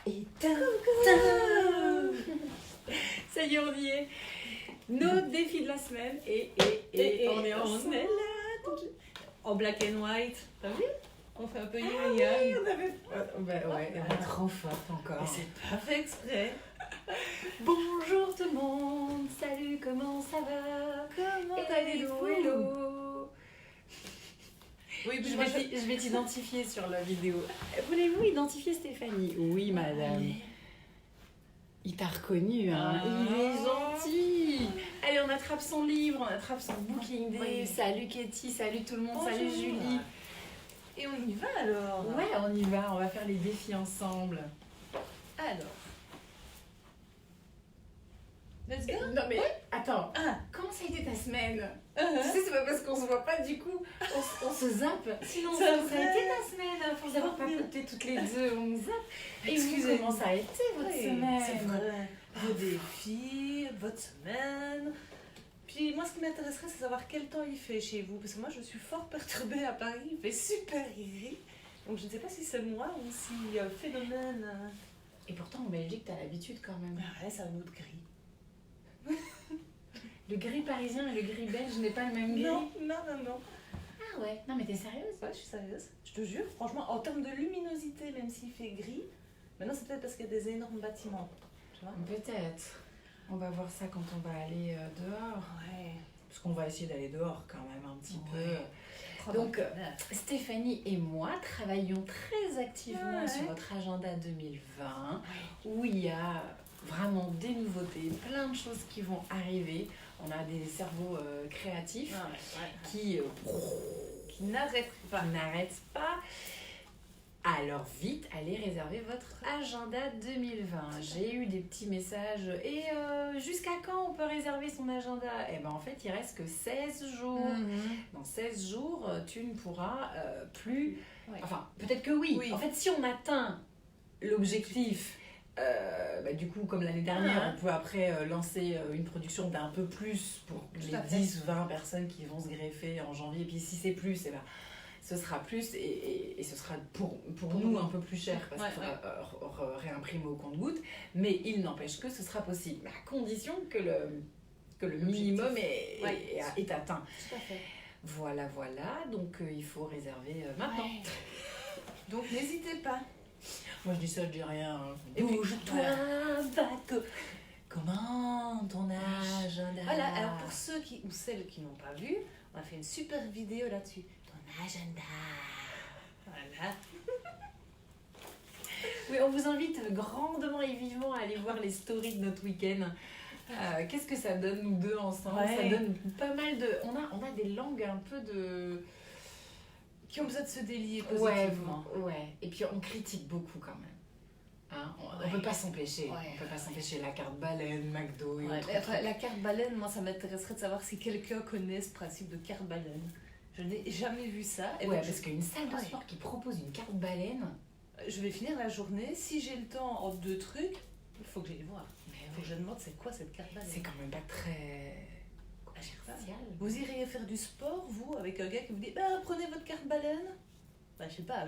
Et ta. Ça y est, on y est. Nos défis de la semaine. Et on est ensemble. On est là. En black and white. T'as vu? On fait un peu yin et Oui, yang. on avait... ouais, on est trop forte encore. Et c'est pas fait exprès. Bonjour tout le monde. Salut, comment ça va? Comment Hello, hello. Oui, puis Je vais t'identifier sur la vidéo. Voulez-vous identifier Stéphanie? Oui, madame. Allez. Il t'a reconnu, hein? Ah. Il est gentil. Allez, on attrape son livre, on attrape son Booking Day. Oui. Salut Katie, salut tout le monde, Bonjour. salut Julie. Et on y va alors. Ouais, on y va, on va faire les défis ensemble. Alors. Let's go. Non mais, attends, Ah. comment ça a été ta semaine? Tu sais, c'est pas parce qu'on se voit pas, du coup, on se zappe. Sinon, C'est ça a vrai. été ta semaine, à force d'avoir papoté toutes les deux, on zappe. Et vous, Excusez-moi. comment ça a été votre Oui, semaine? c'est vrai. Vos défis, votre semaine. Puis moi, ce qui m'intéresserait, c'est savoir quel temps il fait chez vous. Parce que moi, je suis fort perturbée à Paris. Il fait super gris. Donc, je ne sais pas si c'est moi ou si phénomène. Et pourtant, en Belgique, t'as l'habitude quand même. Ouais, c'est un autre gris. Le gris parisien et le gris belge n'est pas le même gris. Non. Ah ouais. Non mais t'es sérieuse? Ouais, je suis sérieuse. Je te jure, franchement, en termes de luminosité, même s'il fait gris, maintenant, c'est peut-être parce qu'il y a des énormes bâtiments. Tu vois? Peut-être. On va voir ça quand on va aller dehors. Ouais. Parce qu'on va essayer d'aller dehors quand même un petit Ouais. peu. Donc, Stéphanie et moi travaillons très activement Ouais. sur notre agenda 2020 où il y a vraiment des nouveautés, plein de choses qui vont arriver. On a des cerveaux créatifs qui n'arrête pas. n'arrêtent pas. Alors vite, allez réserver votre agenda 2020. J'ai eu des petits messages. Et jusqu'à quand on peut réserver son agenda? Eh ben en fait, il reste que 16 jours. Dans 16 jours, tu ne pourras plus... Ouais. Enfin, peut-être que oui. Oui. En fait, si on atteint l'objectif, du coup, comme l'année dernière, on peut après lancer une production d'un peu plus pour Tout les à fait. 10 ou 20 personnes qui vont se greffer en janvier. Et puis si c'est plus, eh ben, ce sera plus et ce sera pour nous un peu plus cher parce qu'il faudra réimprimer au compte-gouttes. Mais il n'empêche que ce sera possible, mais à condition que le minimum est atteint. Tout à fait. Voilà. Donc il faut réserver maintenant. Ouais. Donc n'hésitez pas. Moi je dis ça, je dis rien. Hein. Et puis, Bouge-toi, comment ton agenda? Voilà, alors pour ceux qui ou celles qui n'ont pas vu, on a fait une super vidéo là-dessus. Ton agenda. Voilà. Oui, on vous invite grandement et vivement à aller voir les stories de notre week-end. Qu'est-ce que ça donne nous deux ensemble? Ouais. Ça donne pas mal de... On a des langues un peu de... Qui ont besoin de se délier Ouais, positivement. ouais. Et puis on critique beaucoup quand même. Hein, on Ouais. peut pas s'empêcher. Ouais, On peut pas ouais. s'empêcher la carte baleine, McDo et Ouais, autres mais après, trucs. la carte baleine, moi ça m'intéresserait de savoir si quelqu'un connaît ce principe de carte baleine. Je n'ai jamais vu ça. Et Ouais, donc, parce qu'une salle de Ouais. sport qui propose une carte baleine... je vais finir la journée. Si j'ai le temps entre deux trucs, il faut que j'aille voir. Mais Il faut que je demande c'est quoi cette carte baleine. c'est quand même pas très... Ah, je sais pas. commercial. Vous iriez faire du sport, vous, avec un gars qui vous dit bah, prenez votre carte baleine? Bah, je sais pas,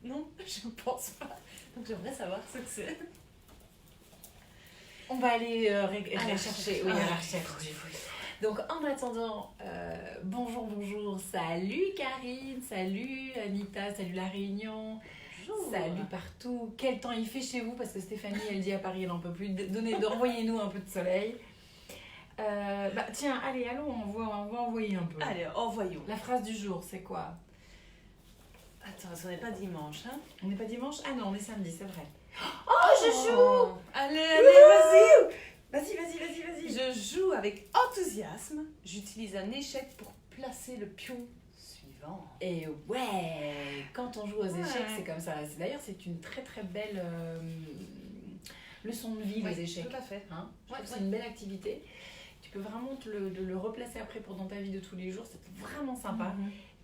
non, je ne pense pas. Donc j'aimerais savoir ce que c'est. On va aller À la rechercher. recherche. Oui, à la Ah, recherche. Donc en attendant, bonjour, salut Karine, salut Anita, salut La Réunion, salut partout. Quel temps il fait chez vous? Parce que Stéphanie, elle dit à Paris, elle n'en peut plus. Envoyez-nous un peu de soleil. Tiens, allez, allons, on va envoyer un peu. Allez, envoyons. La phrase du jour, c'est quoi? Attends, ce n'est pas dimanche, hein? On n'est pas dimanche? Ah non, on est samedi, c'est vrai. Oh, je joue! Allez, vas-y! Je joue avec enthousiasme. J'utilise un échec pour placer le pion suivant. Et ouais, quand on joue aux échecs, Ouais. c'est comme ça. D'ailleurs, c'est une très très belle leçon de vie, les échecs. Tout à fait. Hein, je trouve que Ouais. c'est une belle activité. Tu peux vraiment le replacer après dans ta vie de tous les jours. C'est vraiment sympa.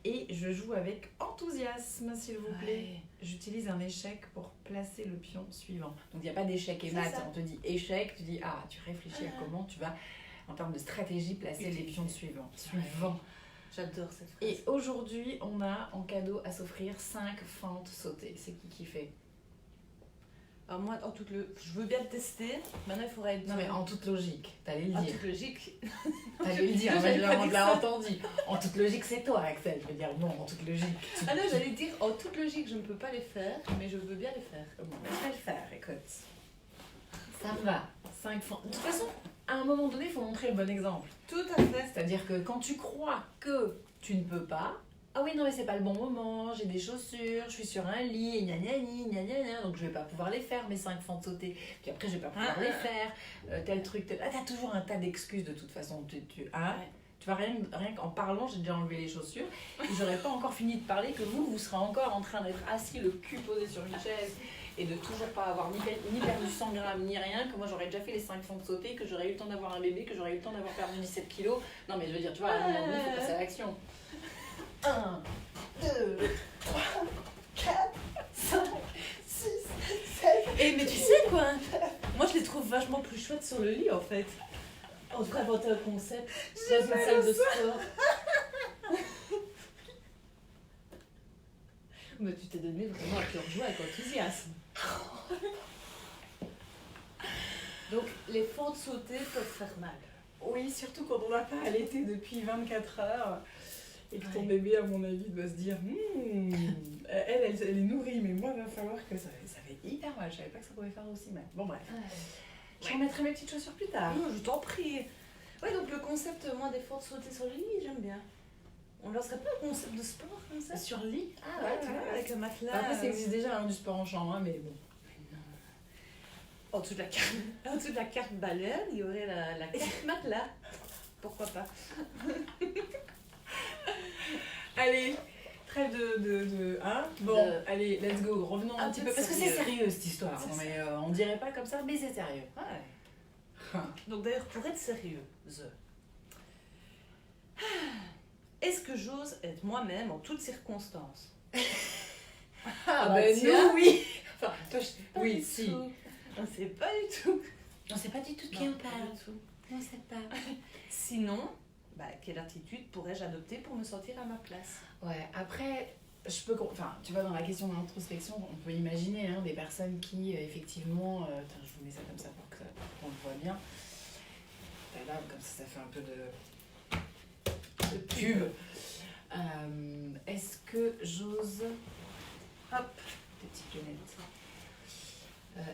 Et je joue avec enthousiasme, s'il vous plaît. Ouais. J'utilise un échec pour placer le pion suivant. Donc il n'y a pas d'échec et C'est mat. ça. On te dit échec, tu dis tu réfléchis à comment tu vas, en termes de stratégie, placer les Utiliser. pions suivants. Ouais. J'adore cette phrase. Et aujourd'hui, on a en cadeau à s'offrir 5 fentes sautées. C'est qui fait? Alors moi, je veux bien le tester. Maintenant, il faudrait être... Non, mais en toute logique, t'allais le En dire. toute logique. T'allais le dire, J'avais pas on dit l'a ça. entendu. En toute logique, c'est toi, Axel. Je veux dire, non, en toute logique. Ah non, j'allais dire, en toute logique, je ne peux pas les faire, mais je veux bien les faire. Bon, je vais le faire, écoute. Ça va. 5 fois. De toute façon, à un moment donné, il faut montrer le bon exemple. Tout à fait. C'est-à-dire que quand tu crois que tu ne peux pas, ah oui, non, mais c'est pas le bon moment, j'ai des chaussures, je suis sur un lit, et gna gna gna gna gna, donc je vais pas pouvoir les faire, mes 5 fentes sautées, puis après je vais pas pouvoir les faire, tel truc, tel... Ah, t'as toujours un tas d'excuses de toute façon, hein, Ouais. tu vois, rien qu'en parlant, j'ai déjà enlevé les chaussures, et j'aurais pas encore fini de parler que vous serez encore en train d'être assis, le cul posé sur une chaise, et de toujours pas avoir ni perdu 100 grammes, ni rien, que moi j'aurais déjà fait les 5 fentes sautées, que j'aurais eu le temps d'avoir un bébé, que j'aurais eu le temps d'avoir perdu 17 kilos. Non mais je veux dire, tu vois, à un moment donné, il faut passer à l'action. 1, 2, 3, 4, 5, 6, 7. Et mais tu sais quoi? Moi, je les trouve vachement plus chouettes sur le lit, en fait. On devrait inventer un concept dans une salle de sport. Mais tu t'es donné vraiment à cœur joie avec enthousiasme. Donc, les fentes sautées peuvent faire mal. Oui, surtout quand on n'a pas allaité depuis 24 heures. Et que ton Ouais. bébé, à mon avis, doit se dire elle est nourrie, mais moi, il va falloir que ça fait hyper mal. Je savais pas que ça pouvait faire aussi mal. Bon, bref. Je remettrai mes petites chaussures plus tard. Non, je t'en prie. Ouais, donc le concept, moi, des fentes sautées sur le lit, j'aime bien. On lancerait pas un concept de sport comme ça? Sur le lit. Ah ouais, tu vois, avec un matelas. Après, ça existe déjà, hein, du sport en chambre, hein, mais bon. En dessous de la carte baleine, il y aurait la carte matelas. Pourquoi pas? Allez, trêve hein. Bon, allez, let's go, revenons un Un petit peu peu. Parce que c'est sérieux. sérieux cette histoire. C'est Non, mais on dirait pas comme ça, mais c'est sérieux. Ouais. Donc d'ailleurs, pour être sérieuse, est-ce que j'ose être moi-même en toutes circonstances? Ah, bah, ben tiens. nous, oui. Enfin, toi, Pas oui, du si. tout. On sait pas du tout. On sait pas du tout de qui Non, on pas parle. du tout. On sait pas. Sinon, quelle attitude pourrais-je adopter pour me sentir à ma place? Ouais, après, enfin, tu vois, dans la question d'introspection, on peut imaginer hein, des personnes qui, effectivement, attends, je vous mets ça comme ça pour qu'on le voit bien. Là, comme ça fait un peu de pub. Est-ce que j'ose, hop, petite lunette,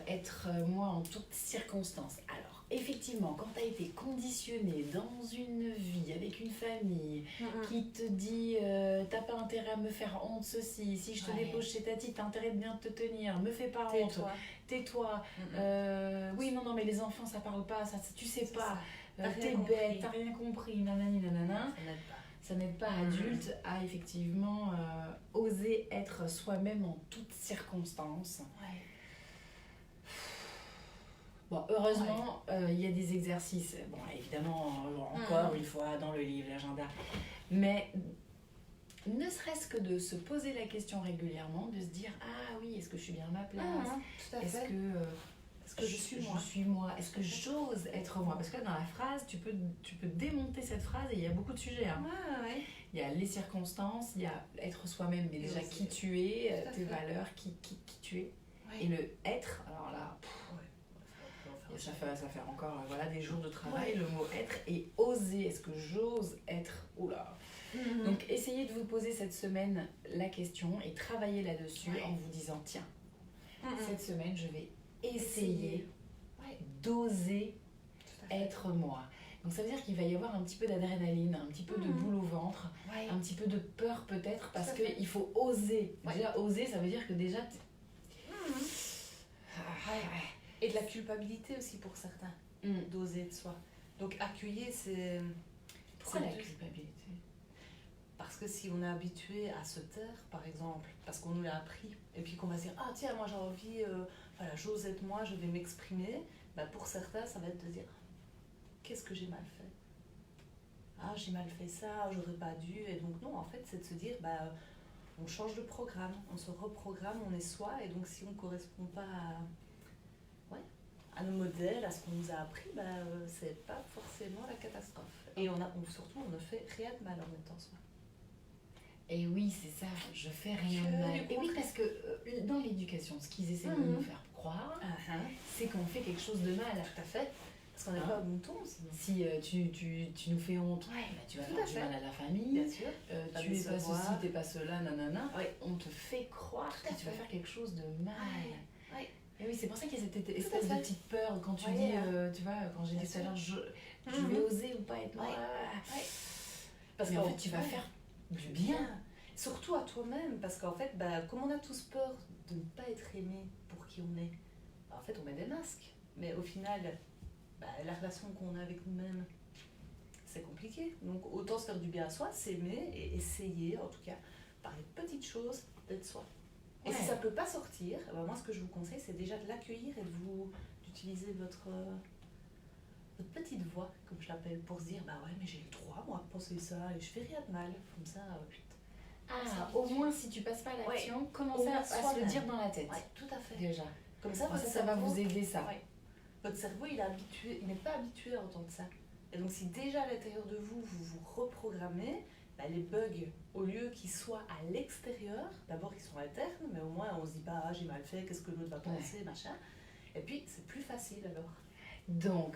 être moi en toutes circonstances? Alors, effectivement, quand tu as été conditionné dans une vie avec une famille qui te dit t'as pas intérêt à me faire honte, ceci, si je te Ouais. dépose chez Tati, t'as intérêt de bien te tenir, me fais pas honte, tais-toi. Oui, non, mais les enfants ça parle pas, ça, tu sais pas, T'as rien t'es compris. bête, t'as rien compris, nanani, nanana. Ça n'aide pas. Ça n'aide pas adulte à effectivement oser être soi-même en toutes circonstances. Ouais. Bon, heureusement, il y a des exercices, bon, évidemment, encore une fois, dans le livre, l'agenda, mais ne serait-ce que de se poser la question régulièrement, de se dire, ah oui, est-ce que je suis bien à ma place? Tout à Est-ce fait. que, Est-ce que je suis moi? Est-ce que j'ose être moi? Parce que dans la phrase, tu peux démonter cette phrase et il y a beaucoup de sujets. Hein. Ouais. Il y a les circonstances, il y a être soi-même, mais déjà qui tu es, Tout à tes fait. valeurs, qui tu es. Ouais. Et le être, alors là, ça fait encore voilà, des jours de travail, le mot être et oser. Est-ce que j'ose être? Oula. Donc essayez de vous poser cette semaine la question et travailler là-dessus en vous disant tiens, cette semaine je vais essayer d'oser être moi. Donc ça veut dire qu'il va y avoir un petit peu d'adrénaline, un petit peu de boule au ventre, un petit peu de peur peut-être parce qu'il faut oser. Déjà oser ça veut dire que déjà Et de la culpabilité aussi pour certains, d'oser de soi. Donc accueillir, c'est... Pourquoi la culpabilité? Parce que si on est habitué à se taire, par exemple, parce qu'on nous l'a appris, et puis qu'on va se dire, ah tiens, moi j'ai envie, voilà, j'ose être moi, je vais m'exprimer, pour certains, ça va être de dire, qu'est-ce que j'ai mal fait? Ah, j'ai mal fait ça, j'aurais pas dû, et donc non, en fait, c'est de se dire, on change de programme, on se reprogramme, on est soi, et donc si on ne correspond pas à nos modèles, à ce qu'on nous a appris, c'est pas forcément la catastrophe. Et surtout, on ne fait rien de mal en étant soi. Et oui, c'est ça, je fais rien de mal. Et oui, parce que dans l'éducation, ce qu'ils essaient de nous faire croire, c'est qu'on fait quelque chose de mal. Tout à fait. Parce qu'on n'est Hein? pas bon ton, sinon. Si tu nous fais honte, Ouais, tu vas tout faire à du fait. mal à la famille. Bien sûr. Pas Tu es pas décevoir. ceci, t'es pas cela, nanana. Ouais. On te fait croire Tout à que tu vas fait. faire quelque chose de mal. Ouais. Et oui, c'est pour ça qu'il y a cette à espèce de fait. petite peur quand tu Ouais, dis, hein. tu vois, quand j'ai Bien dit tout à l'heure, je Mhm. vais oser ou pas être moi. Ouais. Parce Mais en qu'en fait, tu vas ouais. faire du bien. Surtout à toi-même, parce qu'en fait, comme on a tous peur de ne pas être aimé pour qui on est, en fait, on met des masques. Mais au final, la relation qu'on a avec nous-mêmes, c'est compliqué. Donc, autant se faire du bien à soi, s'aimer et essayer, en tout cas, par les petites choses, d'être soi. Et si Ouais. ça ne peut pas sortir, moi, ce que je vous conseille, c'est déjà de l'accueillir et d'utiliser votre petite voix, comme je l'appelle, pour se dire, ouais, mais j'ai le droit, moi, de penser ça, et je fais rien de mal. Comme ça, ça Au moins, si tu passes pas à l'action, commencez Au moins à se le soi-même. dire dans la tête. ouais, tout à fait. Déjà. Comme ça, votre Ça va cerveau- vous aider, ça. Ouais. Votre cerveau, il n'est pas habitué à entendre ça. Et donc, si déjà à l'intérieur de vous, vous vous reprogrammez, les bugs, au lieu qu'ils soient à l'extérieur, d'abord ils sont internes, mais au moins on se dit pas, j'ai mal fait, qu'est-ce que l'autre va penser, machin. Et puis, c'est plus facile alors. Donc,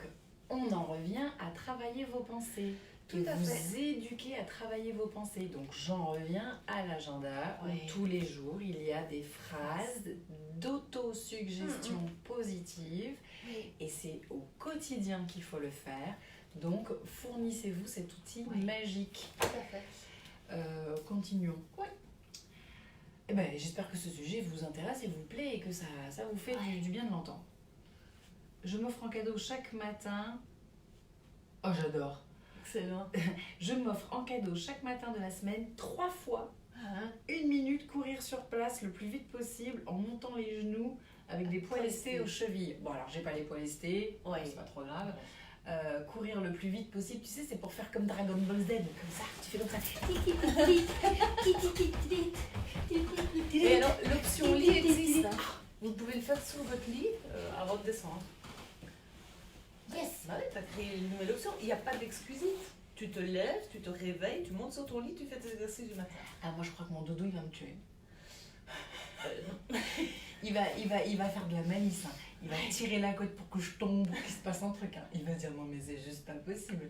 on en revient à travailler vos pensées. Tout Et à vous fait. éduquer à travailler vos pensées. Donc, j'en reviens à l'agenda Ouais. où tous les jours, il y a des phrases d'autosuggestion positive. Oui. Et c'est au quotidien qu'il faut le faire. Donc, fournissez-vous cet outil Oui. magique. Tout à fait. Continuons. Ouais. Eh ben, j'espère que ce sujet vous intéresse et vous plaît et que ça vous fait du bien de l'entendre. Je m'offre en cadeau chaque matin. Oh, j'adore. Excellent. Je m'offre en cadeau chaque matin de la semaine 3 fois Hein? 1 minute courir sur place le plus vite possible en montant les genoux avec des poils lestés aux chevilles. Bon, alors j'ai pas les poils lestés, Ouais. c'est pas trop grave. Courir le plus vite possible, tu sais, c'est pour faire comme Dragon Ball Z, comme ça, tu fais comme ça. Et alors, l'option lit existe. Hein. Vous pouvez le faire sur votre lit avant de descendre. Yes. Ouais, t'as créé une nouvelle option. Il n'y a pas d'exclusite. Tu te lèves, tu te réveilles, tu montes sur ton lit, tu fais tes exercices du matin. Ah, moi je crois que mon dodo il va me tuer. Il va faire de la malice, hein. Il va tirer la côte pour que je tombe, pour qu'il se passe un truc. Hein. Il va dire non mais c'est juste pas possible.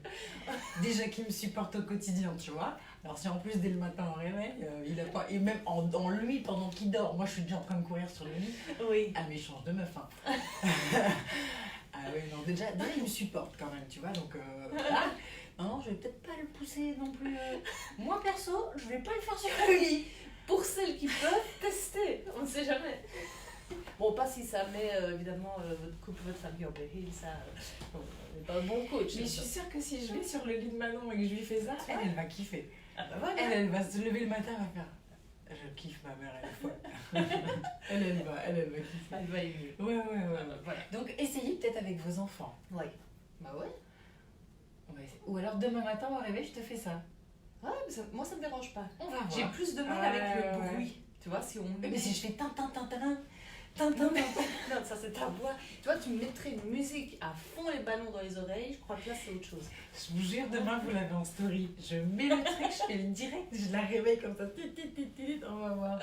Déjà qu'il me supporte au quotidien, tu vois. Alors si en plus dès le matin au réveil, il a pas, et même en lui pendant qu'il dort, moi je suis déjà en train de courir sur le lit. Oui. Ah mais il change de meuf. Hein. Ah oui non déjà il me supporte quand même, tu vois. Donc voilà. Non, je vais peut-être pas le pousser non plus. Moi perso, je vais pas le faire sur le lit. Pour celles qui peuvent tester, on ne sait jamais. Bon, pas si ça met évidemment votre couple, votre famille en péril, ça. On n'est pas un bon coach. Mais je suis sûre que si je vais sur le lit de Manon et que je lui fais ça, elle va kiffer. Ah bah voilà. Elle va se lever le matin, elle va faire. Je kiffe ma mère, elle est folle. elle va kiffer. Elle va aimer. Ouais. Voilà. Donc essayez peut-être avec vos enfants. Oui. Bah ouais. On va essayer. Ou alors demain matin au réveil, je te fais ça. Ouais, mais moi ça me dérange pas. On va voir. J'ai plus de mal avec le bruit. Tu vois, si on met. Mais si je fais tin. Non, ça c'est ta voix. Tu vois, tu mettrais une musique à fond les ballons dans les oreilles, je crois que là c'est autre chose. Je vous jure, demain vous l'avez en story. Je mets le truc, je fais le direct, je la réveille comme ça. On va voir.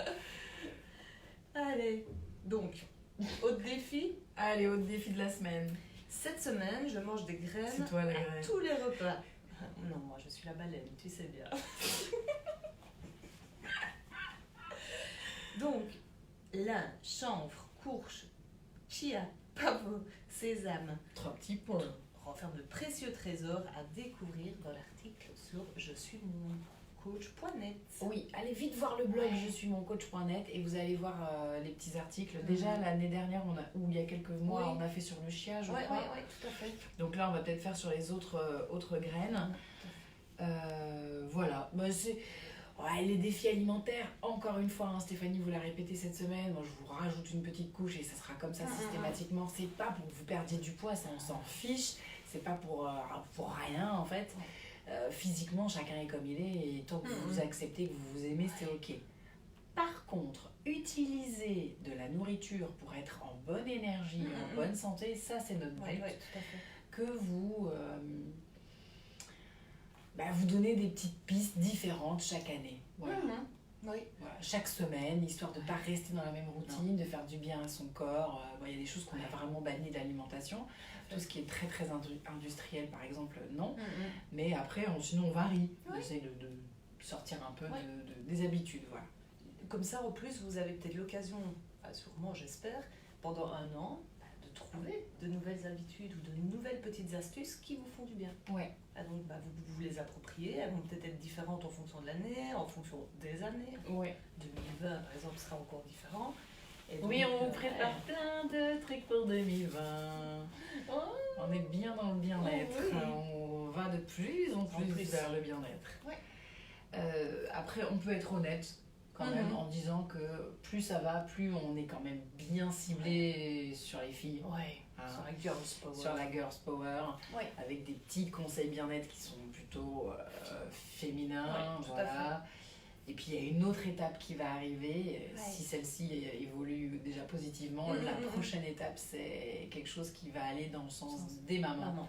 Allez. Donc, autre défi. Allez, autre défi de la semaine. Cette semaine, je mange des graines C'est toi la à graine. tous les repas. Non, moi je suis la baleine, tu sais bien. Donc, lin, chanvre, courge, chia, pavot, sésame. 3 petits points. Renferment de précieux trésors à découvrir dans l'article sur je suis mon coach.net. Oui, allez vite voir le blog je suis mon coach.net et vous allez voir les petits articles. Déjà l'année dernière, ou il y a quelques mois, on a fait sur le chia, je crois. Oui, tout à fait. Donc là, on va peut-être faire sur les autres graines. Voilà. Bah, les défis alimentaires, encore une fois, hein, Stéphanie vous l'a répété cette semaine, moi je vous rajoute une petite couche et ça sera comme ça systématiquement. C'est pas pour que vous perdiez du poids, ça on s'en fiche. C'est pas pour rien en fait. Physiquement, chacun est comme il est et tant que vous vous acceptez, que vous vous aimez, c'est ok. Par contre, utiliser de la nourriture pour être en bonne énergie, en bonne santé, ça c'est notre but. Oui, tout à fait. Que vous vous donnez des petites pistes différentes chaque année. Voilà. Oui. Voilà, chaque semaine, histoire de ne pas rester dans la même routine, de faire du bien à son corps. Il y a des choses qu'on a vraiment bannies de l'alimentation. Tout ce qui est très très industriel, par exemple, non. Mais après, sinon, on varie. On essaie de sortir un peu des habitudes. Voilà. Comme ça, en plus, vous avez peut-être l'occasion, sûrement, j'espère, pendant un an, de trouver de nouvelles habitudes ou de nouvelles petites astuces qui vous font du bien. Ouais. Donc, vous vous les appropriez. Elles vont peut-être être différentes en fonction de l'année, en fonction des années. Ouais. 2020, par exemple, sera encore différent. Et donc, on vous prépare plein de trucs pour 2020. Oh, on est bien dans le bien-être. On va de plus en plus vers le bien-être. Ouais. Après, on peut être honnête quand même en disant que plus ça va, plus on est quand même bien ciblé sur les filles. Ouais. Sur la Girls Power. Sur la Girls Power. Ouais. Avec des petits conseils bien-être qui sont plutôt féminins. Voilà. Et puis il y a une autre étape qui va arriver, si celle-ci évolue déjà positivement, la prochaine étape c'est quelque chose qui va aller dans le sens des mamans.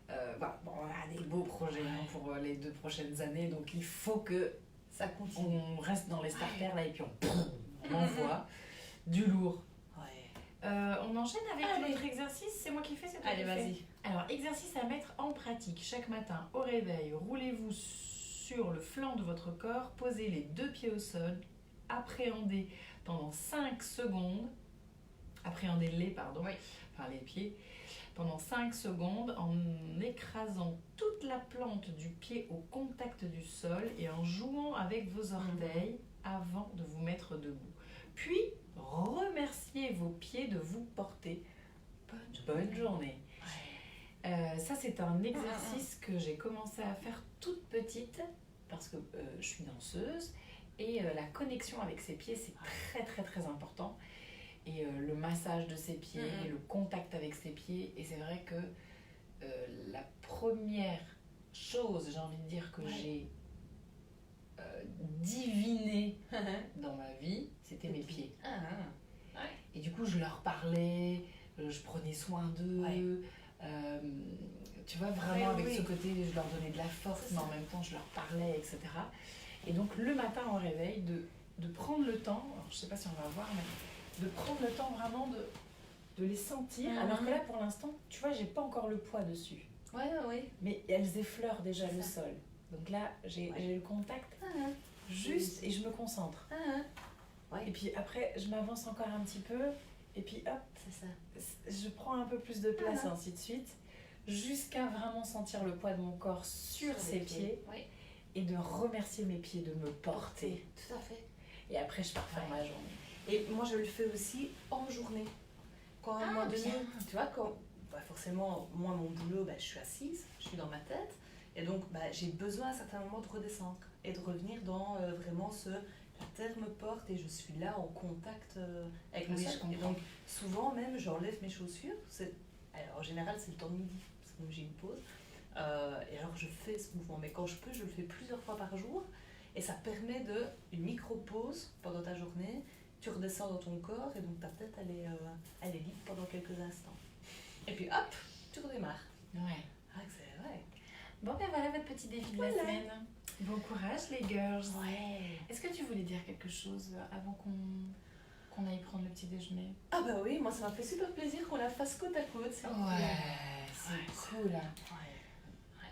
Voilà, on a des beaux projets pour les 2 prochaines années, donc il faut que ça continue. On reste dans les starters là et puis on envoie du lourd. On enchaîne avec notre exercice, c'est moi qui fais, c'est toi qui fais. Allez, vas-y. Alors, exercice à mettre en pratique. Chaque matin au réveil, roulez-vous sur le flanc de votre corps, posez les 2 pieds au sol, appréhendez pendant 5 secondes, appréhendez-les, par les pieds, pendant 5 secondes en écrasant toute la plante du pied au contact du sol et en jouant avec vos orteils avant de vous mettre debout. Puis, remerciez vos pieds de vous porter. Bonne journée. Ça, c'est un exercice que j'ai commencé à faire toute petite parce que je suis danseuse et la connexion avec ses pieds, c'est très très très important. Et le massage de ses pieds, le contact avec ses pieds. Et c'est vrai que la première chose, j'ai envie de dire, que j'ai diviné dans ma vie, c'était mes pieds. Et du coup, je leur parlais, je prenais soin d'eux. Tu vois, vraiment avec ce côté, je leur donnais de la force, mais en même temps, je leur parlais, etc. Et donc, le matin au réveil, de prendre le temps, alors, je ne sais pas si on va voir, mais de prendre le temps vraiment de les sentir. Alors que là, pour l'instant, tu vois, j'ai pas encore le poids dessus. Mais elles effleurent déjà le sol. Donc là, j'ai le contact juste et je me concentre. Et puis après, je m'avance encore un petit peu. Et puis hop, c'est ça. Je prends un peu tout de place, ainsi de suite, jusqu'à vraiment sentir le poids de mon corps sur ses pieds. Et de remercier mes pieds de me porter. Tout à fait. Et après, je pars faire ma journée. Et moi, je le fais aussi en journée. Quand à un moment donné, tu vois, forcément, moi, mon boulot, je suis assise, je suis dans ma tête. Et donc, j'ai besoin à certains moments de redescendre et de revenir dans vraiment la terre me porte et je suis là en contact avec le sol. Et donc, souvent même, j'enlève mes chaussures. Alors, en général, c'est le temps de midi, parce que j'ai une pause. Et alors, je fais ce mouvement. Mais quand je peux, je le fais plusieurs fois par jour. Et ça permet une micro-pause pendant ta journée. Tu redescends dans ton corps et donc ta tête, elle est libre pendant quelques instants. Et puis, hop, tu redémarres. Bon, voilà votre petit défi de la semaine. Bon courage, les girls. Est-ce que tu voulais dire quelque chose avant qu'on aille prendre le petit déjeuner? Ah bah oui, moi ça m'a fait super plaisir qu'on la fasse côte à côte. C'est cool.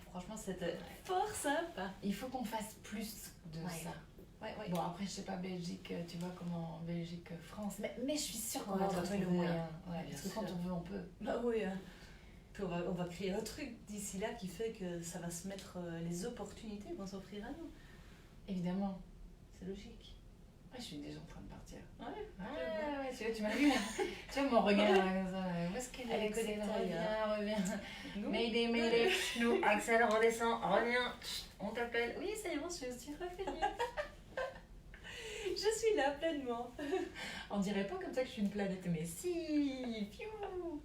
Franchement, c'était fort sympa. Il faut qu'on fasse plus de ça. Bon, après, je sais pas, Belgique, tu vois comment Belgique, France. Mais je suis sûre qu'on va trouver le moyen. Parce que quand on veut, on peut. Bah oui. Puis on va créer un truc d'ici là qui fait que ça va se mettre, les opportunités vont s'offrir à nous. Évidemment. C'est logique. Je suis déjà en train de partir. Tu vois, tu m'as vu. Tu vois mon regard là, ça. Où est-ce qu'elle est? Axel, reviens. Mayday. Nous, Axel, redescend, reviens. On t'appelle. Oui, c'est bon, je suis revenue. Je suis là pleinement. On dirait pas comme ça que je suis une planète, mais si. Piou.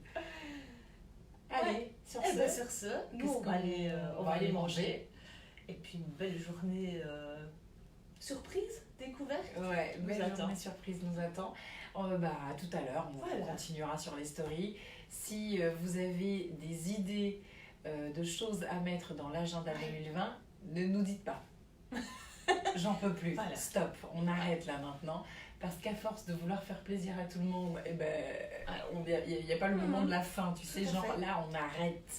Allez, sur ce, nous on va aller manger. Et puis une belle journée surprise, découverte. Belle journée surprise nous attend. À tout à l'heure, on continuera sur les stories. Si vous avez des idées de choses à mettre dans l'agenda 2020, ne nous dites pas. J'en peux plus. Voilà. Stop, on arrête là maintenant. Parce qu'à force de vouloir faire plaisir à tout le monde, eh ben, il n'y a pas le moment de la fin, tu sais, Tout à genre fait. là on arrête.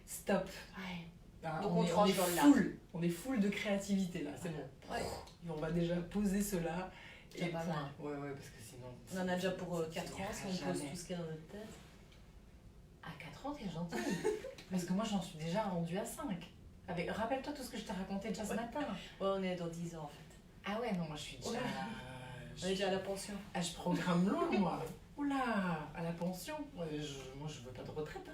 Stop. Ouais. Ben, Donc on on est tranche dans le full. On est full de créativité là, c'est bon. Ouais. Et on va déjà poser cela. C'est Et pas point. mal. Ouais, parce que sinon. On en a déjà pour ça 4 ans finira si on pose jamais. tout ce qu'il y a dans notre tête. À 4 ans, t'es gentille. Parce que moi j'en suis déjà rendue à 5. Rappelle-toi tout ce que je t'ai raconté déjà ce matin. Ouais, on est dans 10 ans en fait. Ah ouais, non, moi je suis déjà. Ouais. On est déjà à la pension. Ah, je programme loin, moi. Oula, à la pension. Moi, je veux pas de retraite. Hein.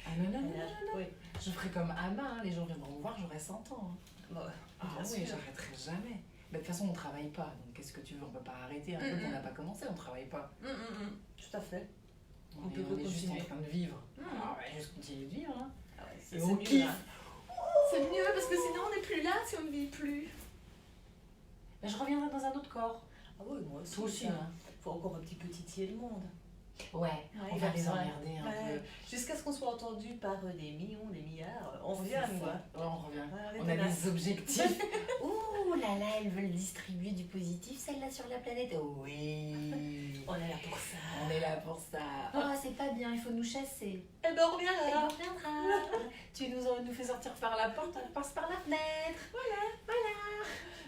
Ah non, non, non, non. Oui. Je ferai comme Ama, hein. Les gens viendront me voir, j'aurai 100 ans. Hein. Bon, Ah bien oui, sûr. j'arrêterai jamais. Mais de toute façon, on travaille pas. Donc qu'est-ce que tu veux, on peut pas arrêter. Un peu qu'on n'a pas commencé, on travaille pas. Tout à fait. On, On peut est juste en continuer. train de vivre. Mm. Alors, on va juste continuer de vivre. Hein. Ah ouais, Et c'est on mieux, kiffe. hein. C'est mieux parce que sinon on n'est plus là si on ne vit plus. Mais je reviendrai dans un autre corps. Ah oui, moi aussi. Toi aussi. ça. Hein. Faut encore un petit peu titiller le monde. Ouais, on va les ouais. emmerder un Ouais. peu. Jusqu'à ce qu'on soit entendu par des millions, des milliards. On C'est revient, ça. nous. Hein. Ouais, on revient. Ouais, On a des objectifs. Ouh là là, elles veulent distribuer du positif, celle-là sur la planète. Oui. On est là pour ça. On est là pour ça. Oh, c'est pas bien, il faut nous chasser. Eh ben on revient Et là. on reviendra. Tu nous fais sortir par la porte, on passe par la fenêtre.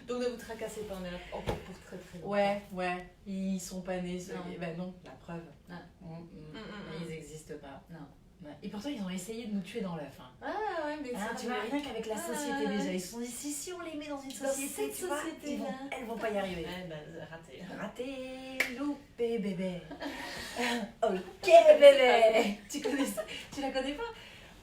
Donc ne vous tracassez pas, on est là encore pour très très longtemps. Ouais, ils sont pas nés. Non. Ben non, la preuve. Ah. Ils n'existent pas. Non. Ouais. Et pourtant, ils ont essayé de nous tuer dans l'œuf. Hein. Ah ouais, mais Hein, ça tu vois, rien qu'avec la société Ah. déjà, ils se sont dit si on les met dans une Dans société, cette tu vois, société-là. elles vont pas y arriver. Eh ben raté. Raté, loupé, bébé. Ok, bébé. Tu la connais pas?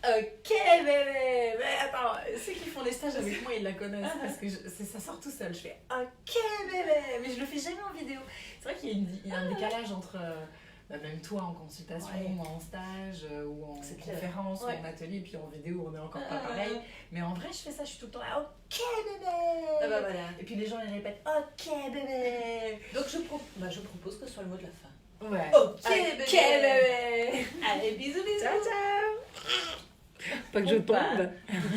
Ok, bébé. Mais attends, ceux qui font les stages avec moi, ils la connaissent parce que ça sort tout seul. Je fais ok, bébé. Mais je le fais jamais en vidéo. C'est vrai qu'il y a un décalage entre même toi en consultation, Ouais. moi en stage ou en C'est clair. conférence Ouais. ou en atelier, puis en vidéo, on est encore pas pareil. Mais en vrai, je fais ça, je suis tout le temps là. Ok, bébé. Ah bah voilà. Et puis les gens ils répètent ok, bébé. Donc je propose que ce soit le mot de la fin. Ouais. Ok, Ok, bébé. bébé. Allez, bisous, bisous. Ciao, ciao. Pas que je tombe.